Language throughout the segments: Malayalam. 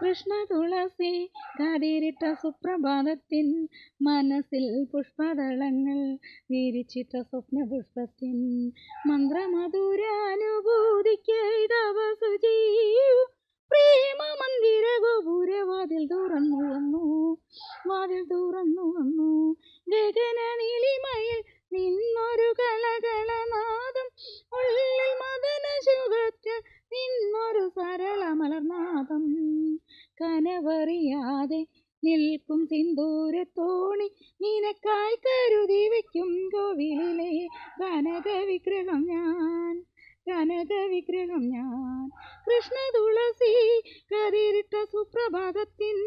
കൃഷ്ണ തുളസി കതിരിട്ട സുപ്രഭാതത്തിൻ മനസ്സിൽ പുഷ്പദളങ്ങൾ വിരിച്ചിട്ട സ്വപ്നപുഷ്പത്തിൻ മന്ത്രമധുരാനുഭൂതിക്ക് തപസ്സു ചെയ്യൂ. പ്രേമ മന്ദിര ഗോപുരവാതിൽ തുറന്നു വന്നു, വാതിൽ തുറന്നു വന്നു. ഗഗന നീലിമയിൽ നിന്നൊരു കളകളനാദം, ഉള്ളിൽ മദന ശുഭത്തിൽ നിന്നൊരു സരള മലർനാദം. കനവറിയാതെ നിൽക്കും സിന്ദൂരത്തോണി, നിനക്കായി കരുതി വയ്ക്കും കോവിലിലെ കനകവിഗ്രഹം ഞാൻ, കനകവിഗ്രഹം ഞാൻ. കൃഷ്ണ തുളസി കതിരിട്ട സുപ്രഭാതത്തിൻ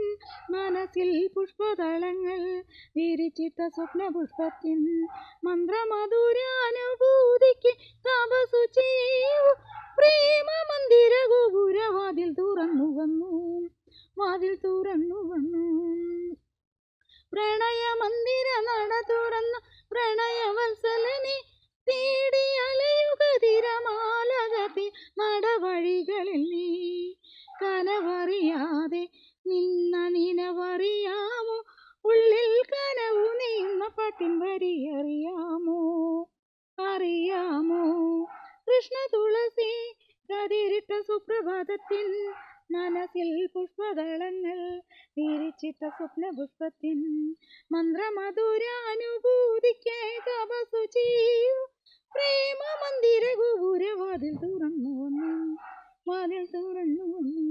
മനസ്സിൽ പുഷ്പദളങ്ങൾ വിരിച്ചിട്ട സ്വപ്നപുഷ്പത്തിൻ മന്ത്രമധുരാനുഭൂതിക്ക് തപസ്സു ചെയ്യൂ. പ്രേമ മന്ദിര ഗോപുരവാതിൽ തുറന്നു വന്നു, വാതിൽ തുറന്നു വന്നു. പ്രണയ മന്ദിര നട തുറന്നു പ്രണയവത്സലനെ തേടി അലയുക തിരമാലകത്തിൽ നടവഴികളിൽ നീ. കനവറിയാതെ നിന്ന നിനവറിയാമോ, ഉള്ളിൽ കനവു നീന്ന പാട്ടിൻ വരി അറിയാമോ, അറിയാമോ. കൃഷ്ണ തുളസി കതിരിട്ട സുപ്രഭാതത്തിൻ മനസ്സിൽ പുഷ്പദളങ്ങൾ വിരിച്ചിട്ട സ്വപ്നപുഷ്പത്തിൻ മന്ത്രമധുരാനുഭൂതിക്ക് തപസ്സു ചെയ്യൂ. പ്രേമ മന്ദിര ഗോപുരവാതിൽ തുറന്നു വന്നു, വാതിൽ തുറന്നു വന്നു.